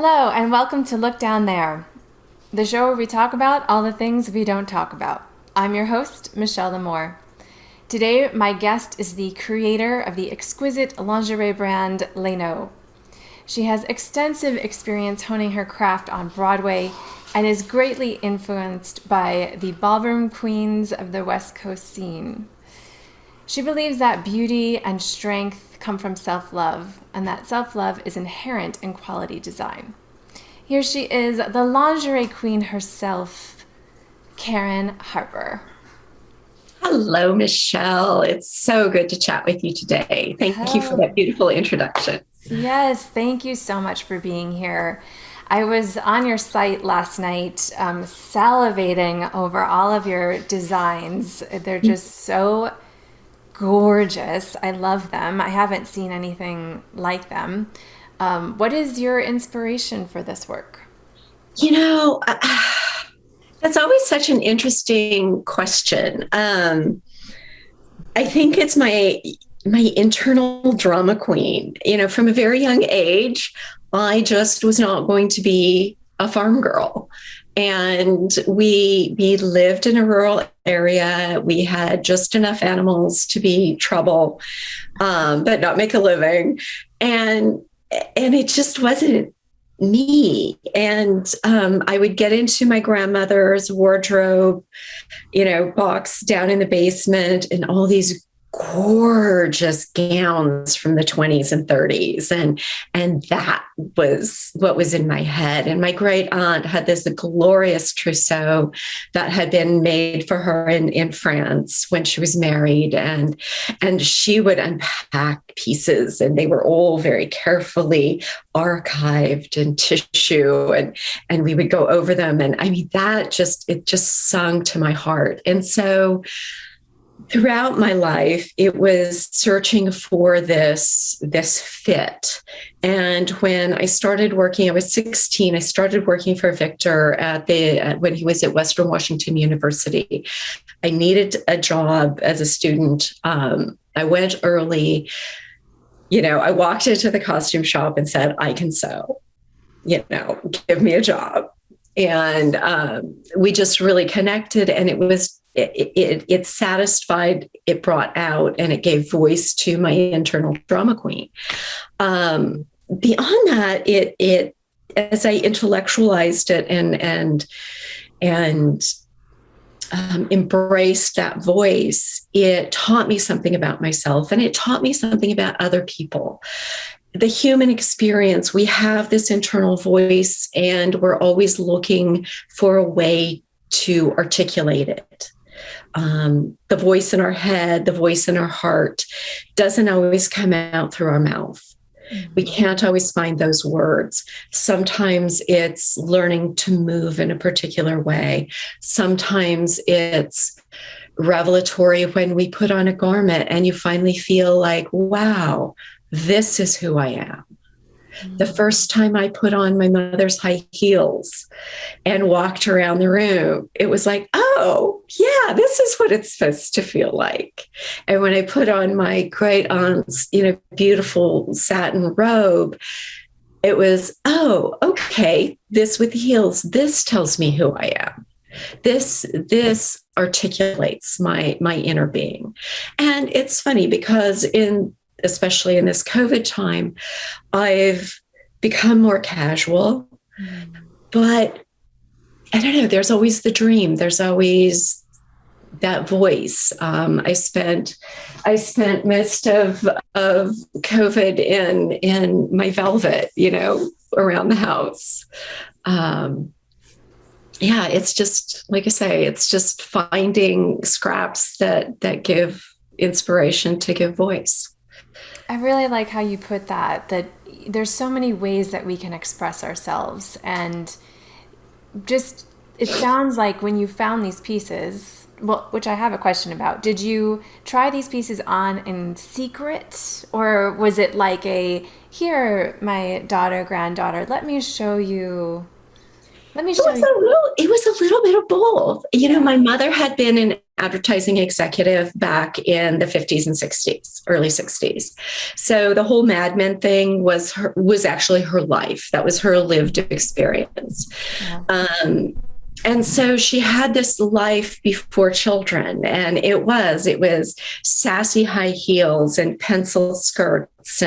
Hello, and welcome to Look Down There, the show where we talk about all the things we don't talk about. I'm your host, Michelle Lamore. Today, my guest is the creator of the exquisite lingerie brand Layneau. She has extensive experience honing her craft on Broadway and is greatly influenced by the ballroom queens of the West Coast scene. She believes that beauty and strength come from self-love, and that self-love is inherent in quality design. Here she is, the lingerie queen herself, Kaaren Harper. Hello, Michelle. It's so good to chat with you today. Thank you for that Oh, beautiful introduction. yes, thank you so much for being here. I was on your site last night, salivating over all of your designs. They're just so gorgeous. I love them. I haven't seen anything like them. What is your inspiration for this work? You know, that's always such an interesting question. I think it's my internal drama queen. You know, from a very young age, I just was not going to be a farm girl. And we lived in a rural area. We had just enough animals to be trouble, but not make a living. And and it just wasn't me. And I would get into my grandmother's wardrobe, box down in the basement, and all these gorgeous gowns from the 20s and 30s, and that was what was in my head. And my great aunt had this glorious trousseau that had been made for her in France when she was married, and she would unpack pieces, and they were all very carefully archived in tissue, and we would go over them. And I mean, it just sung to my heart. And so throughout my life, it was searching for this fit. And when I started working, I was 16. I started working for Victor when he was at Western Washington University. I needed a job as a student. I went early. I walked into the costume shop and said, "I can sew. Give me a job." And we just really connected, and it satisfied, it brought out, and it gave voice to my internal drama queen. Beyond that, it as I intellectualized it and embraced that voice, it taught me something about myself, and it taught me something about other people. The human experience, we have this internal voice, and we're always looking for a way to articulate it. The voice in our head, the voice in our heart doesn't always come out through our mouth. We can't always find those words. Sometimes it's learning to move in a particular way. Sometimes it's revelatory when we put on a garment and you finally feel like, wow, this is who I am. The first time I put on my mother's high heels and walked around the room, it was like, oh, yeah, this is what it's supposed to feel like. And when I put on my great aunt's, beautiful satin robe, it was, oh, okay, this with heels, this tells me who I am. This articulates my inner being. And it's funny because especially in this COVID time, I've become more casual, but I don't know, there's always the dream. There's always that voice. I spent most of COVID in my velvet, around the house. Yeah, it's just, like I say, it's just finding scraps that give inspiration to give voice. I really like how you put that there's so many ways that we can express ourselves. And just, it sounds like when you found these pieces, well, which I have a question about, did you try these pieces on in secret? Or was it like here, my daughter, granddaughter, let me show you. It was a little bit of both. My mother had been an advertising executive back in the 50s and 60s, early 60s. So the whole Mad Men thing was actually her life. That was her lived experience. Wow. And so she had this life before children, and it was sassy high heels and pencil skirts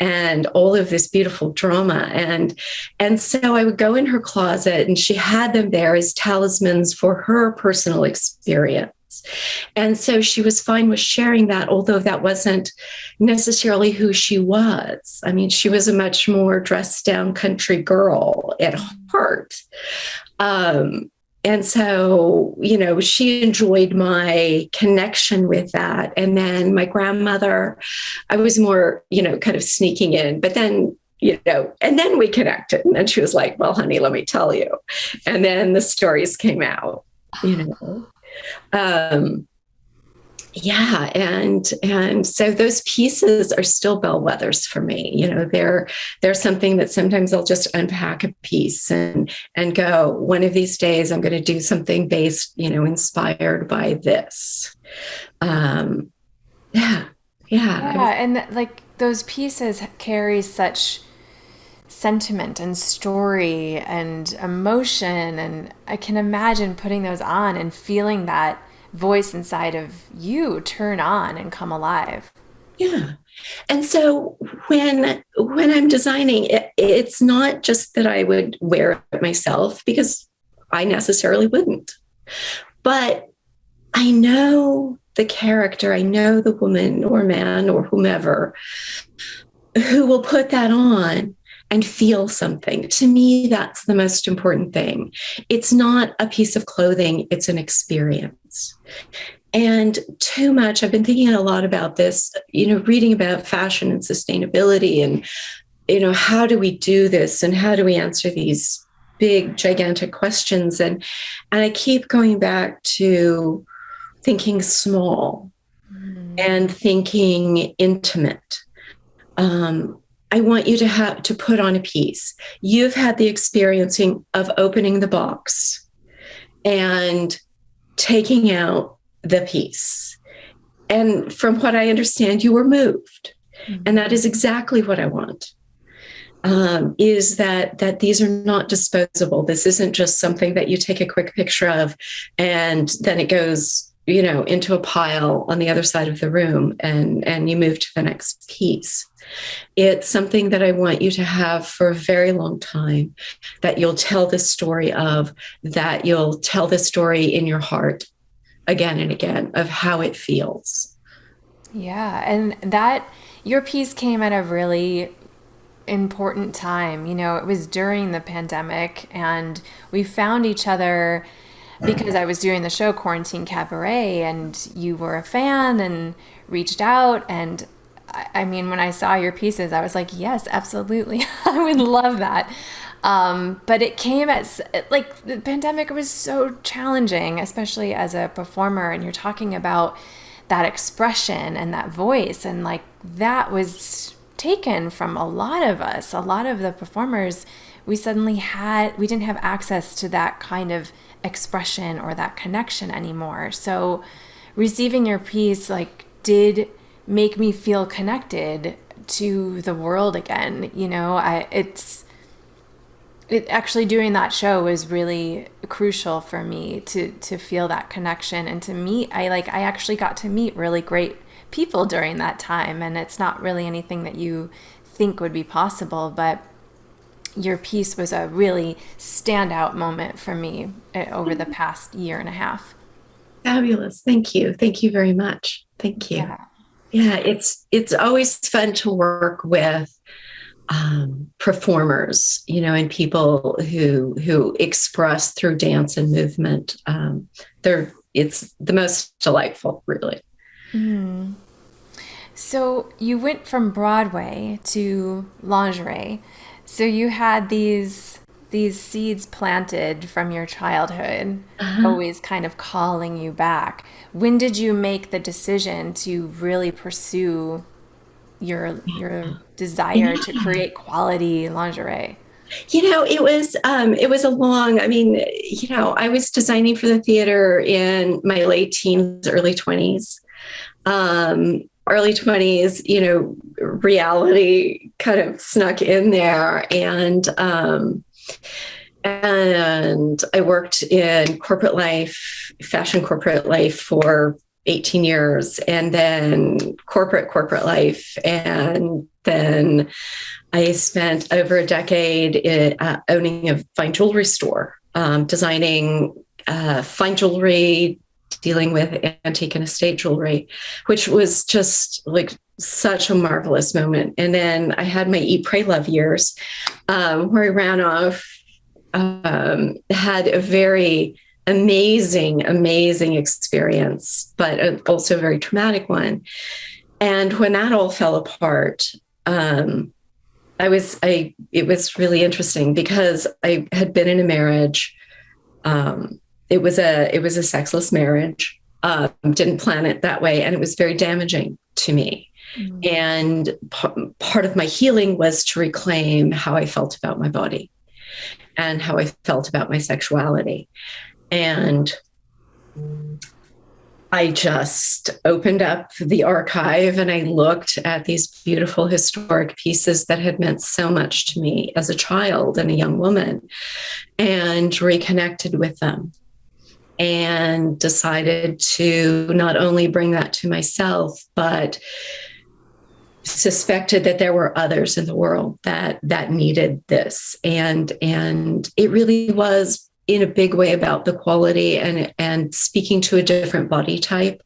and all of this beautiful drama. And so I would go in her closet, and she had them there as talismans for her personal experience. And so she was fine with sharing that, although that wasn't necessarily who she was. I mean, she was a much more dressed down country girl at heart. And so, she enjoyed my connection with that. And then my grandmother, I was more, kind of sneaking in, but then, and then we connected. And then she was like, well, honey, let me tell you. And then the stories came out, you know. Um, yeah, and so those pieces are still bellwethers for me. They're something that sometimes I'll just unpack a piece and go, one of these days I'm going to do something based, inspired by this. Yeah, yeah. Yeah, and like those pieces carry such sentiment and story and emotion, and I can imagine putting those on and feeling that voice inside of you turn on and come alive. Yeah. And so when I'm designing it's not just that I would wear it myself, because I necessarily wouldn't. But I know the character, I know the woman or man or whomever who will put that on and feel something. To me, that's the most important thing. It's not a piece of clothing, it's an experience. And too much, I've been thinking a lot about this, reading about fashion and sustainability and, how do we do this and how do we answer these big, gigantic questions? And I keep going back to thinking small and thinking intimate. I want you to put on a piece. You've had the experiencing of opening the box and taking out the piece. And from what I understand, you were moved. And that is exactly what I want. Is that these are not disposable. This isn't just something that you take a quick picture of and then it goes, into a pile on the other side of the room and you move to the next piece. It's something that I want you to have for a very long time, that you'll tell the story of, that you'll tell the story in your heart again and again of how it feels. Yeah, and that your piece came at a really important time. It was during the pandemic, and we found each other because I was doing the show Quarantine Cabaret, and you were a fan and reached out. And I mean, when I saw your pieces, I was like, yes, absolutely. I would love that. But it came as like the pandemic was so challenging, especially as a performer, and you're talking about that expression and that voice, and like that was taken from a lot of us. A lot of the performers, we didn't have access to that kind of expression or that connection anymore. So receiving your piece did make me feel connected to the world again. It actually, doing that show was really crucial for me to feel that connection and to meet. I actually got to meet really great people during that time, and it's not really anything that you think would be possible, but your piece was a really standout moment for me over the past year and a half. Fabulous. Thank you. Thank you very much. Thank you. Yeah. Yeah, it's always fun to work with performers, and people who express through dance and movement. It's the most delightful, really. Mm. So you went from Broadway to lingerie. So you had these seeds planted from your childhood, always kind of calling you back. When did you make the decision to really pursue your desire to create quality lingerie? It was a long, I mean, I was designing for the theater in my late teens, early 20s. Early 20s, reality kind of snuck in there. And I worked in corporate life, fashion corporate life for 18 years, and then corporate life. And then I spent over a decade owning a fine jewelry store, designing fine jewelry, dealing with antique and estate jewelry, which was just like such a marvelous moment. And then I had my Eat, Pray, Love years, where I ran off, had a very amazing experience, but also a very traumatic one. And when that all fell apart, it was really interesting because I had been in a marriage. It was a sexless marriage. Didn't plan it that way, and it was very damaging to me. Mm-hmm. And part of my healing was to reclaim how I felt about my body and how I felt about my sexuality. And I just opened up the archive and I looked at these beautiful historic pieces that had meant so much to me as a child and a young woman, and reconnected with them, and decided to not only bring that to myself, but suspected that there were others in the world that needed this. And it really was in a big way about the quality and speaking to a different body type.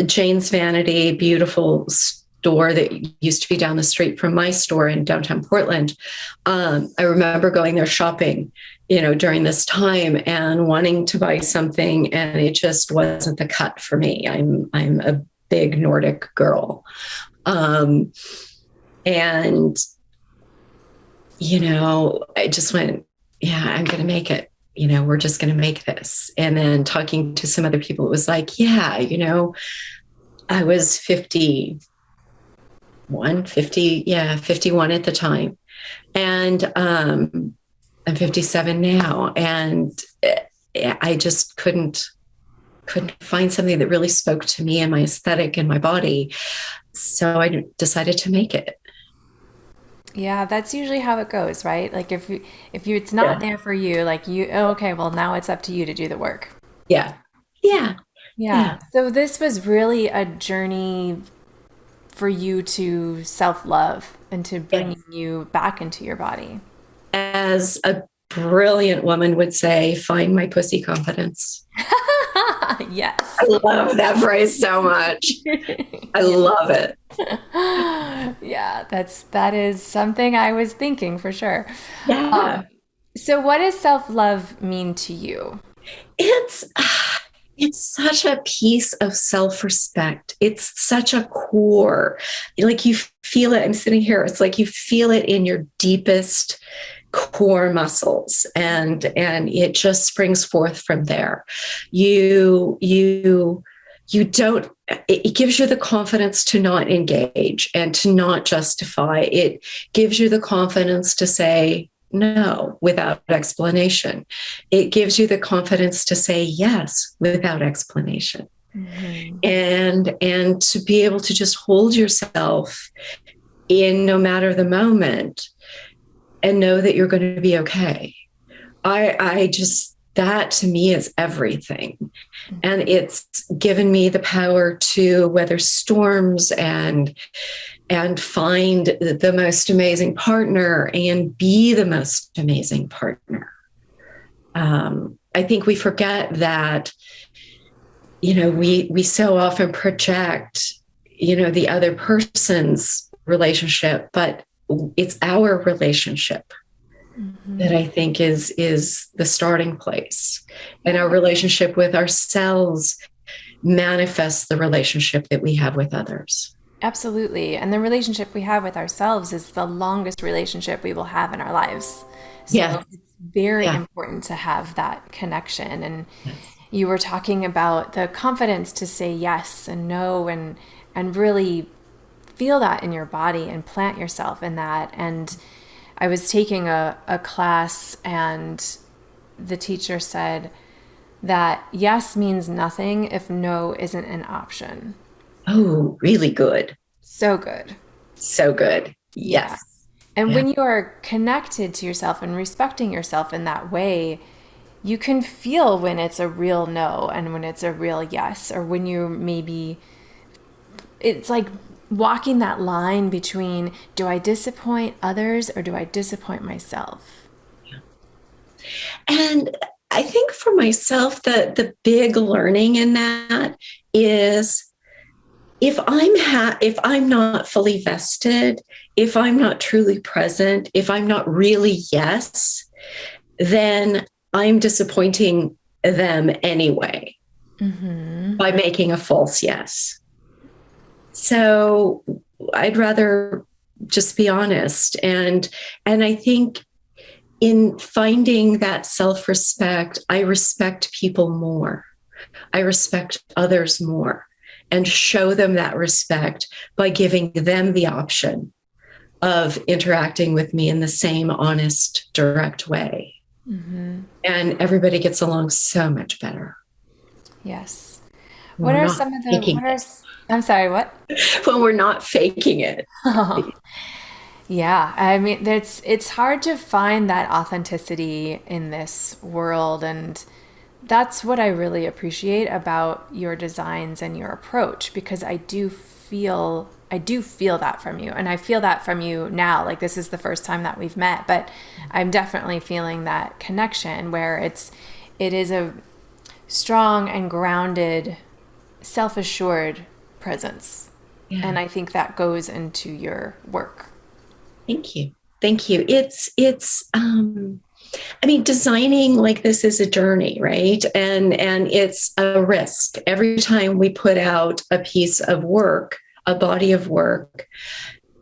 Jane's Vanity, beautiful store that used to be down the street from my store in downtown Portland. I remember going there shopping, during this time and wanting to buy something, and it just wasn't the cut for me. I'm a big Nordic girl. And, I just went, yeah, I'm going to make it. We're just going to make this. And then talking to some other people, it was like, yeah, I was 51 at the time. And I'm 57 now. And I just couldn't find something that really spoke to me and my aesthetic and my body. So I decided to make it. Yeah, that's usually how it goes, right? Like if it's not there for you, like okay, well now it's up to you to do the work. Yeah. Yeah. Yeah. Yeah. So this was really a journey for you to self-love and to bringing Yes. you back into your body. As a brilliant woman would say, find my pussy confidence. Yes. I love that phrase so much. I love it. Yeah, that is something I was thinking for sure. Yeah. So what does self-love mean to you? It's it's such a piece of self-respect. It's such a core. Like you feel it. I'm sitting here. It's like you feel it in your deepest core muscles, and it just springs forth from there. You don't, it gives you the confidence to not engage and to not justify. It gives you the confidence to say no without explanation. It gives you the confidence to say yes without explanation. Mm-hmm. And to be able to just hold yourself in no matter the moment and know that you're going to be okay. I just, that to me is everything. And it's given me the power to weather storms and find the most amazing partner and be the most amazing partner. I think we forget that, we so often project, the other person's relationship, but it's our relationship that I think is the starting place. And our relationship with ourselves manifests the relationship that we have with others. Absolutely. And the relationship we have with ourselves is the longest relationship we will have in our lives. So it's very important to have that connection. And you were talking about the confidence to say yes and no and really feel that in your body and plant yourself in that. And I was taking a class, and the teacher said that yes means nothing if no isn't an option. Oh, really good. So good. So good. Yeah. Yes. And Yeah. when you are connected to yourself and respecting yourself in that way, you can feel when it's a real no and when it's a real yes, or when you maybe, it's like walking that line between, do I disappoint others or do I disappoint myself? And I think for myself, the big learning in that is if I'm not fully vested, if I'm not truly present, if I'm not really yes, then I'm disappointing them anyway by making a false yes. So I'd rather just be honest. And I think in finding that self-respect, I respect people more. I respect others more and show them that respect by giving them the option of interacting with me in the same honest, direct way. And everybody gets along so much better Yes. when What we're are not some of the, faking it. I'm sorry, what? When we're not faking it. Yeah, I mean, it's hard to find that authenticity in this world, and that's what I really appreciate about your designs and your approach, because I do feel that from you, and I feel that from you now. Like, this is the first time that we've met, but I'm definitely feeling that connection where it is a strong and grounded, self-assured presence. Yeah. And I think that goes into your work. Thank you. Thank you. I mean, designing like this is a journey, right? And it's a risk. Every time we put out a piece of work, a body of work,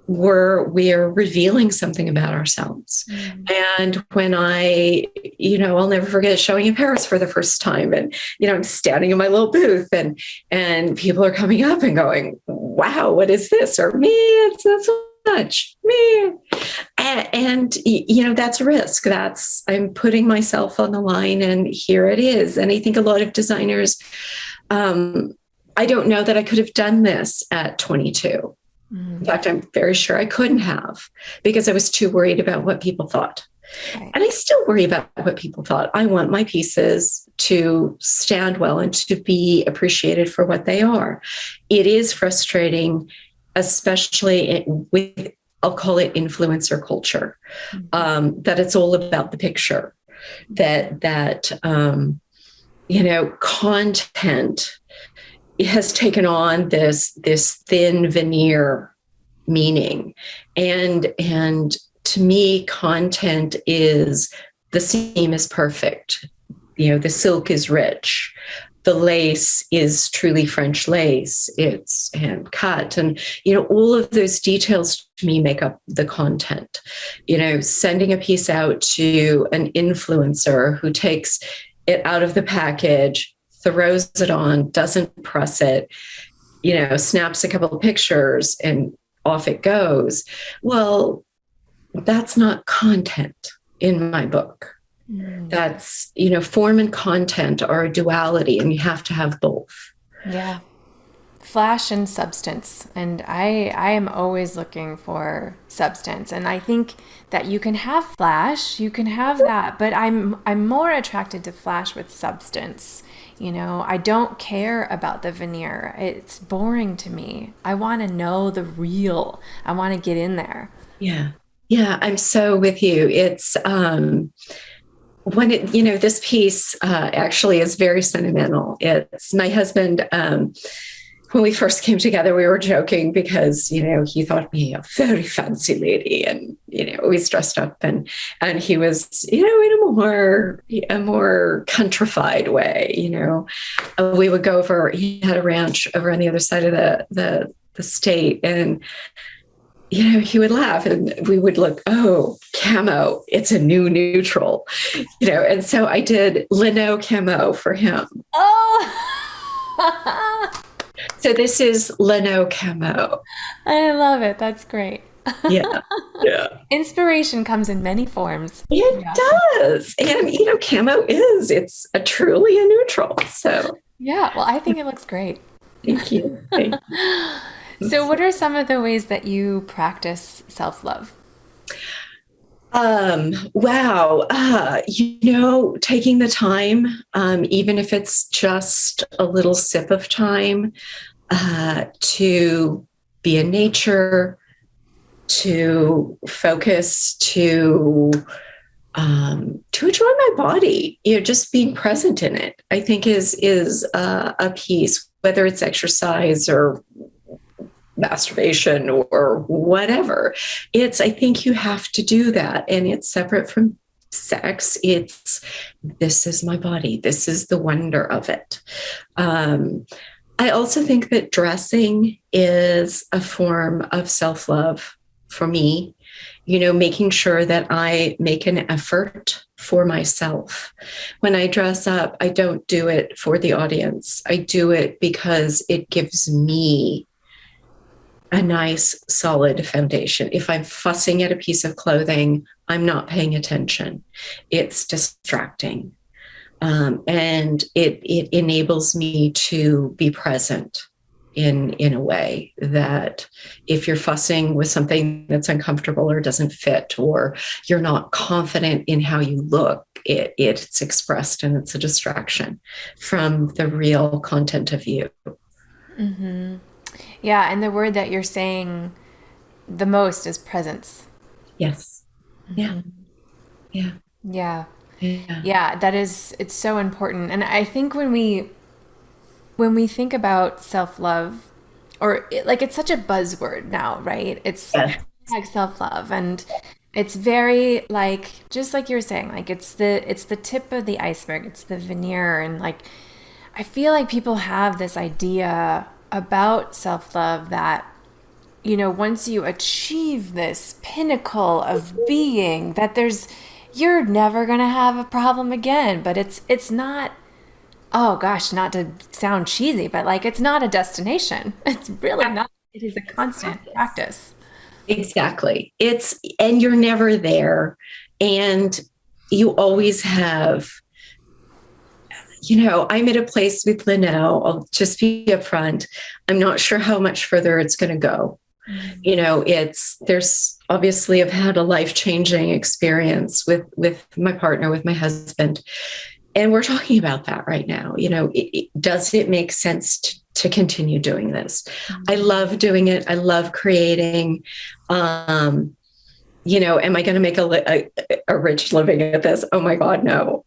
we're revealing something about ourselves. And when I'll never forget showing in Paris for the first time, and I'm standing in my little booth, and people are coming up and going, "Wow, what is this?" Or "Me, it's not so much me." And that's a risk. That's I'm putting myself on the line, and here it is. And I think a lot of designers, I don't know that I could have done this at 22. In fact, I'm very sure I couldn't have, because I was too worried about what people thought. Right. And I still worry about what people thought. I want my pieces to stand well and to be appreciated for what they are. It is frustrating, especially with, I'll call it influencer culture, that it's all about the picture, that content has taken on this thin veneer meaning, and to me, content is the seam is perfect, the silk is rich, the lace is truly French lace, it's hand cut, and all of those details to me make up the content. Sending a piece out to an influencer who takes it out of the package, throws it on, doesn't press it, snaps a couple of pictures, and off it goes. Well, that's not content in my book. That's, form and content are a duality, and you have to have both. Yeah. Flash and substance. And I am always looking for substance. And I think that you can have flash, you can have that, but I'm more attracted to flash with substance. I don't care about the veneer. It's boring to me. I want to know the real. I want to get in there. Yeah. Yeah, I'm so with you. It's when this piece actually is very sentimental. It's my husband. When we first came together, we were joking because, he thought me a very fancy lady, and, always dressed up, and he was, in a more countrified way. We would go over, he had a ranch over on the other side of the state, and he would laugh, and we would look, oh, camo, it's a new neutral, and so I did Layneau camo for him. Oh, So this is Layneau camo. I love it. That's great. Yeah. Yeah. Inspiration comes in many forms. It Yeah. does. And, camo it's a truly a neutral. So Yeah, well, I think it looks great. thank you. Thank you. So, what are some of the ways that you practice self-love? Wow. Taking the time, even if it's just a little sip of time, to be in nature, to focus, to enjoy my body, just being present in it, I think is a piece, whether it's exercise or masturbation or whatever. I think you have to do that, and it's separate from sex. This is my body. This is the wonder of it. Um, I also think that dressing is a form of self love for me, making sure that I make an effort for myself. When I dress up, I don't do it for the audience. I do it because it gives me a nice, solid foundation. If I'm fussing at a piece of clothing, I'm not paying attention. It's distracting. And it enables me to be present in a way that if you're fussing with something that's uncomfortable or doesn't fit, or you're not confident in how you look, it's expressed and it's a distraction from the real content of you. Yeah, and the word that you're saying the most is presence. Yes. Yeah. Yeah. Yeah. Yeah. Yeah, it's so important. And I think when we think about self-love, like it's such a buzzword now, right? It's Yes. like self-love, and it's very like, just like you were saying, like it's the tip of the iceberg, it's the veneer, and like I feel like people have this idea about self-love that once you achieve this pinnacle of being, that you're never going to have a problem again. But it's not, oh gosh, not to sound cheesy, but like it's not a destination. It's really not. It is a constant practice. Exactly. And you're never there. And you always have, I'm at a place with Layneau. I'll just be upfront. I'm not sure how much further it's going to go. There's obviously I've had a life-changing experience with my partner, with my husband. And we're talking about that right now. Does it make sense to continue doing this? I love doing it. I love creating. Am I going to make a rich living at this? Oh my God, no.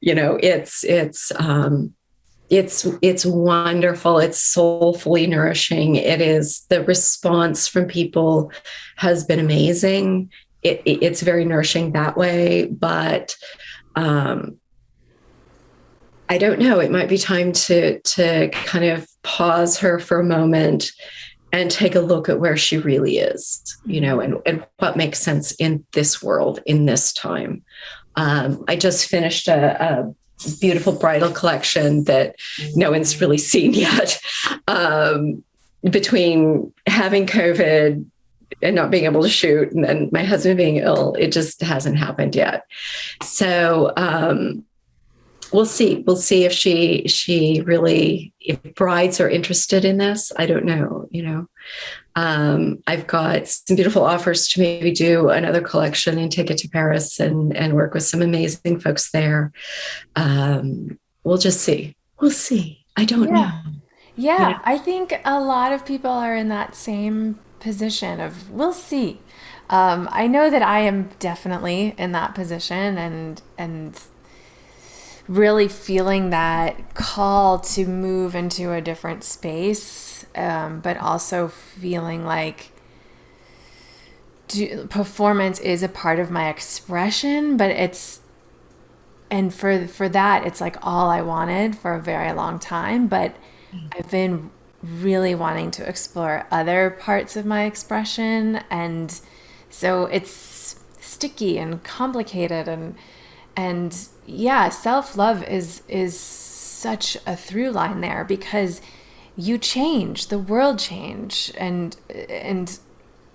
It's wonderful. It's soulfully nourishing. It is, the response from people has been amazing. It's very nourishing that way, but I don't know. It might be time to kind of pause her for a moment and take a look at where she really is, and what makes sense in this world, in this time. I just finished a beautiful bridal collection that no one's really seen yet. Between having COVID and not being able to shoot, and then my husband being ill, it just hasn't happened yet. So we'll see. We'll see if she really, if brides are interested in this. I don't know. I've got some beautiful offers to maybe do another collection and take it to Paris and work with some amazing folks there. We'll just see. We'll see. I don't know. Yeah. Yeah, I think a lot of people are in that same position of we'll see. I know that I am definitely in that position, and really feeling that call to move into a different space, but also feeling like performance is a part of my expression, but for that, it's like all I wanted for a very long time. But I've been really wanting to explore other parts of my expression, and so it's sticky and complicated, and yeah, self-love is such a through line there, because you change, the world change, and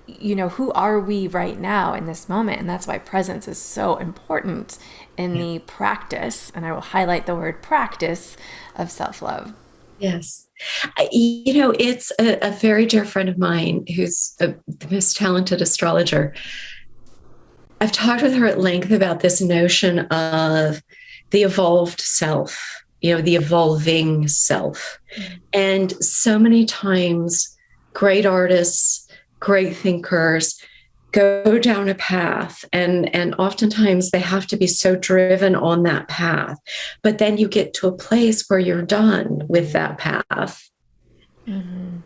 who are we right now in this moment? And that's why presence is so important in Yeah. the practice, and I will highlight the word practice, of self-love. Yes. It's a very dear friend of mine who's the most talented astrologer. I've talked with her at length about this notion of the evolved self, the evolving self. And so many times, great artists, great thinkers go down a path, and oftentimes they have to be so driven on that path. But then you get to a place where you're done with that path, and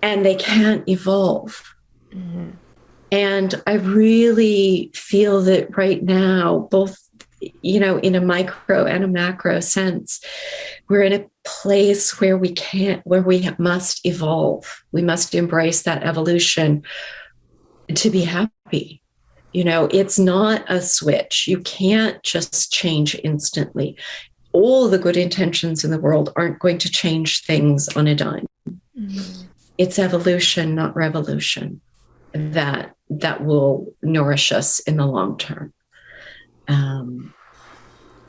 they can't evolve. And I really feel that right now, both, in a micro and a macro sense, we're in a place where we must evolve. We must embrace that evolution to be happy. It's not a switch. You can't just change instantly. All the good intentions in the world aren't going to change things on a dime. It's evolution, not revolution, that will nourish us in the long term. And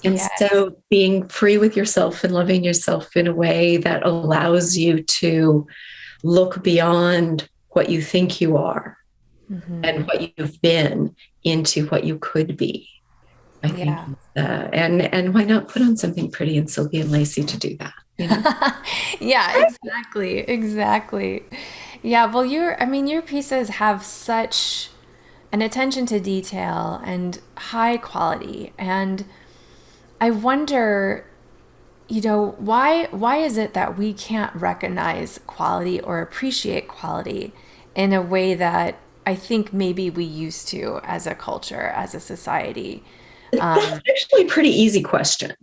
Yeah. so being free with yourself and loving yourself in a way that allows you to look beyond what you think you are and what you've been into what you could be. I think, and why not put on something pretty and silky and lacy to do that? Yeah, exactly. Yeah, well, your pieces have such an attention to detail and high quality. And I wonder, why is it that we can't recognize quality or appreciate quality in a way that I think maybe we used to as a culture, as a society? That's actually a pretty easy question.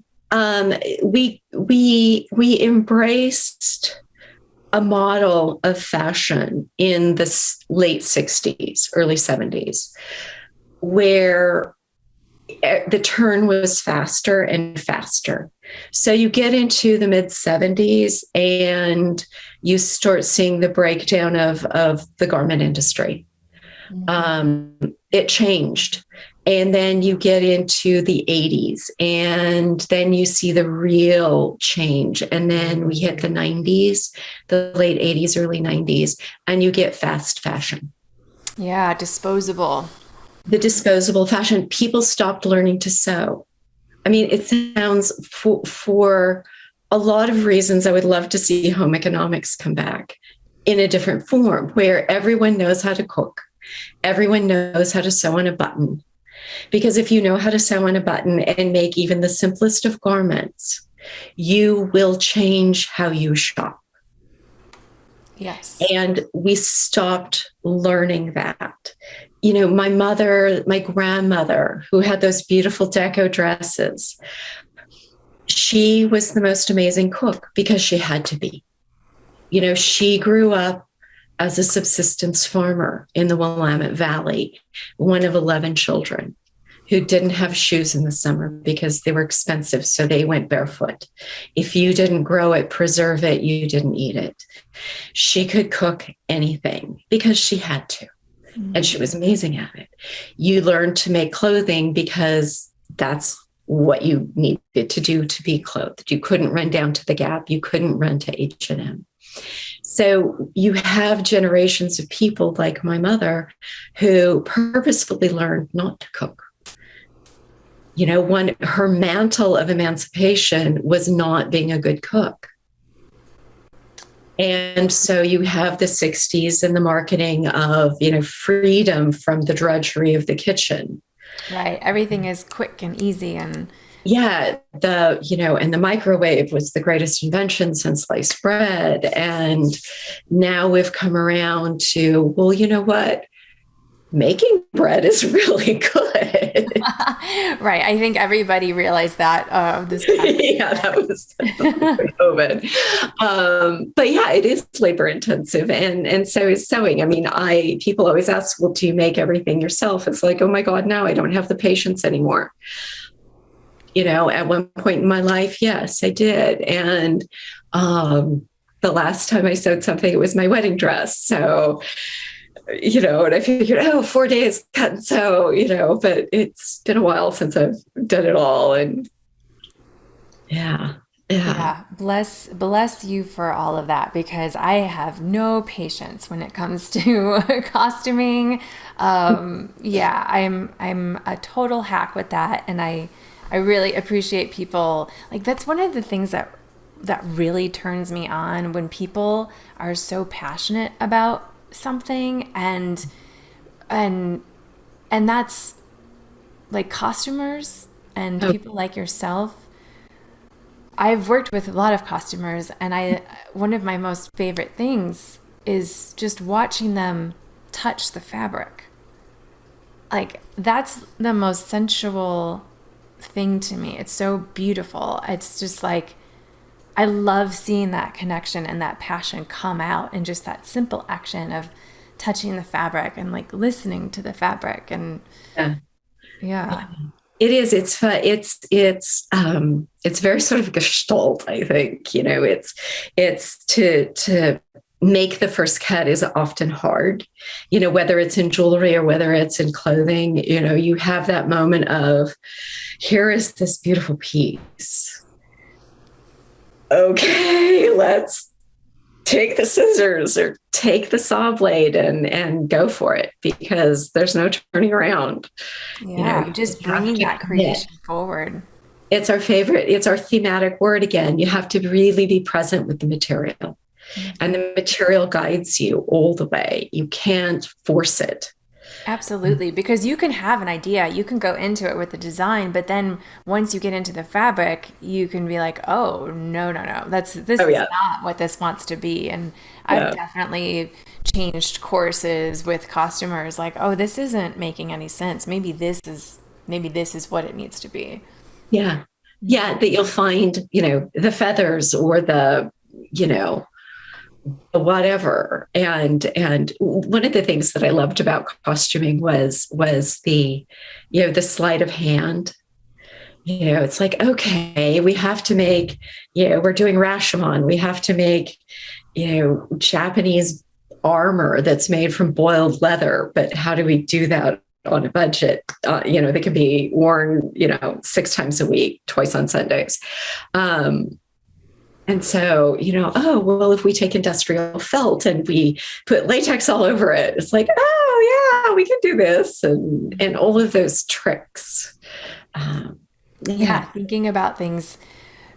We embraced a model of fashion in the late 60s, early 70s, where the turn was faster and faster. So you get into the mid 70s and you start seeing the breakdown of the garment industry. It changed. And then you get into the 80s, and then you see the real change. And then we hit the 90s, the late 80s, early 90s, and you get fast fashion. Yeah, disposable. The disposable fashion. People stopped learning to sew. I mean, it sounds for a lot of reasons, I would love to see home economics come back in a different form where everyone knows how to cook. Everyone knows how to sew on a button. Because if you know how to sew on a button and make even the simplest of garments, you will change how you shop. Yes. And we stopped learning that. My grandmother, who had those beautiful deco dresses, she was the most amazing cook because she had to be. She grew up as a subsistence farmer in the Willamette Valley, one of 11 children who didn't have shoes in the summer because they were expensive, so they went barefoot. If you didn't grow it, preserve it, you didn't eat it. She could cook anything because she had to, and she was amazing at it. You learned to make clothing because that's what you needed to do to be clothed. You couldn't run down to the Gap. You couldn't run to H&M. So you have generations of people like my mother who purposefully learned not to cook. Her mantle of emancipation was not being a good cook. And so you have the 60s and the marketing of, freedom from the drudgery of the kitchen. Right. Everything is quick and easy and yeah, and the microwave was the greatest invention since sliced bread. And now we've come around to, well, you know what? Making bread is really good. Right. I think everybody realized that this past yeah, that was COVID. But yeah, it is labor intensive, and so is sewing. I mean, people always ask, well, do you make everything yourself? It's like, oh my God, no, I don't have the patience anymore. At one point in my life, yes, I did. And the last time I sewed something, it was my wedding dress. So and I figured, 4 days cut and sew, but it's been a while since I've done it all. And yeah, yeah. Yeah, bless you for all of that because I have no patience when it comes to costuming. Yeah, I'm a total hack with that, and I really appreciate people like that's one of the things that really turns me on when people are so passionate about something and and that's like costumers and Oh, people like yourself. I've worked with a lot of costumers, and one of my most favorite things is just watching them touch the fabric. Like that's the most sensual thing to me. It's so beautiful. It's just like I love seeing that connection and that passion come out in just that simple action of touching the fabric and like listening to the fabric and yeah. yeah. It is. It's fun. It's very sort of gestalt. I think it's to make the first cut is often hard. Whether it's in jewelry or whether it's in clothing. You have that moment of here is this beautiful piece. Okay, let's take the scissors or take the saw blade and go for it because there's no turning around. Yeah, You just have bringing to that commit. creation forward. It's our favorite. It's our thematic word again. You have to really be present with the material, and the material guides you all the way. You can't force it. Absolutely, because you can have an idea, you can go into it with the design, but then once you get into the fabric, you can be like, "Oh, no, no, no. This Oh is yeah, not what this wants to be." And I've yeah, definitely changed courses with costumers like, "Oh, this isn't making any sense. Maybe this is what it needs to be." yeah, yeah. That you'll find, the feathers or you know, whatever. And one of the things that I loved about costuming was the sleight of hand. It's like, okay, we have to make, we're doing Rashomon. We have to make, Japanese armor that's made from boiled leather. But how do we do that on a budget? They can be worn, 6 times a week, twice on Sundays. And so, well, if we take industrial felt and we put latex all over it, it's like, oh yeah, we can do this, and all of those tricks. Um, Yeah, yeah. thinking about things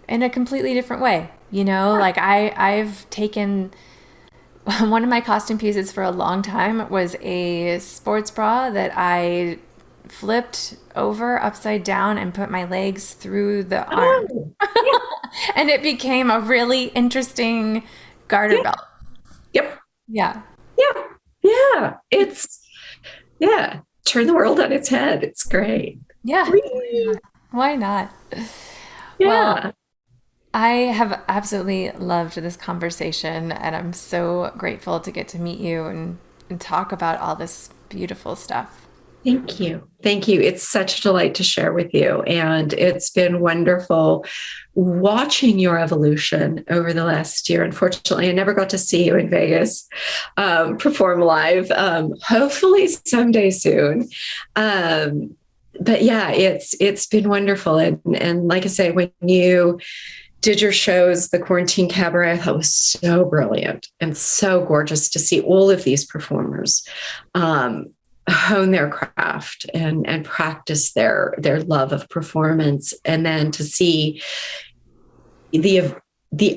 in a completely different way. Like I've taken one of my costume pieces for a long time was a sports bra that I flipped over upside down and put my legs through the arm. Oh, yeah, And it became a really interesting garter yeah, belt. yep, Yeah. yeah, yeah. Yeah, turn the world on its head. It's great. Yeah. Whee! Why not? Well, Yeah. I have absolutely loved this conversation, and I'm so grateful to get to meet you and talk about all this beautiful stuff. Thank you. Thank you. It's such a delight to share with you. And it's been wonderful watching your evolution over the last year. Unfortunately, I never got to see you in Vegas perform live. Hopefully someday soon. But yeah, it's been wonderful. And like I say, when you did your shows, the Quarantine Cabaret, I thought was so brilliant and so gorgeous to see all of these performers hone their craft and practice their love of performance, and then to see the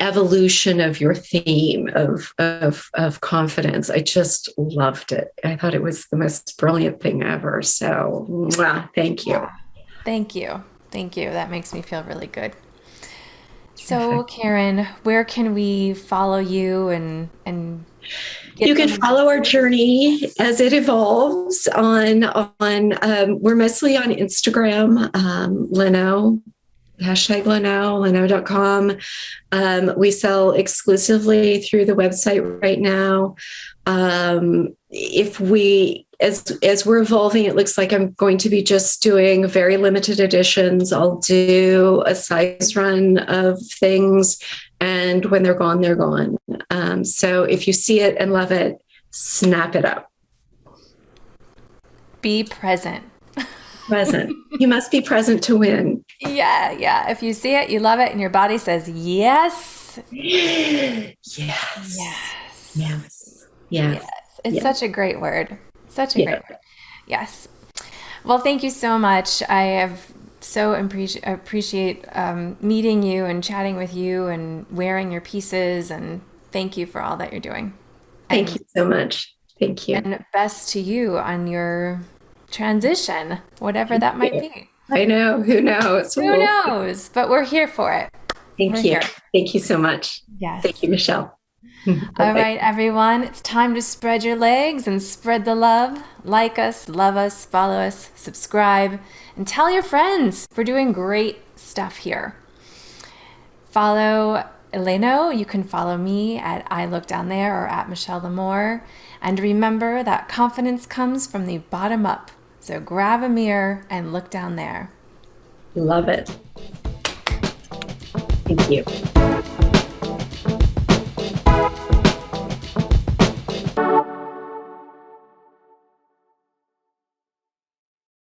evolution of your theme of confidence. I just loved it. I thought it was the most brilliant thing ever. So thank you. Yeah. Thank you. Thank you. That makes me feel really good. So, Terrific. Karen, where can we follow you and You get can some of your follow our stories? journey as it evolves on we're mostly on Instagram, Layneau, hashtag Layneau.com. We sell exclusively through the website right now. If we as we're evolving, it looks like I'm going to be just doing very limited editions. I'll do a size run of things, and when they're gone, they're gone. So if you see it and love it, snap it up. be present. Present. You must be present to win. Yeah, yeah. If you see it, you love it, and your body says yes. Yes. Yes. Yes. Yes. Yes. It's Yes. such a great word. Such a Yeah. great word. Yes. Well, thank you so much. I have so appreciate meeting you and chatting with you and wearing your pieces. And thank you for all that you're doing. Thank you so much. Thank you. And best to you on your transition, whatever Thank that might you. be. I know. Who knows? Who We'll see. knows? But we're here for it. We're Thank you. here. Thank you so much. Thank Yes. you, Michelle. All Bye-bye. right, everyone. It's time to spread your legs and spread the love. Like us, love us, follow us, subscribe, and tell your friends. We're doing great stuff here. Follow Layneau. You can follow me at I Look Down There or at Michelle Lamore. And remember that confidence comes from the bottom up. So grab a mirror and look down there. Love it. Thank you.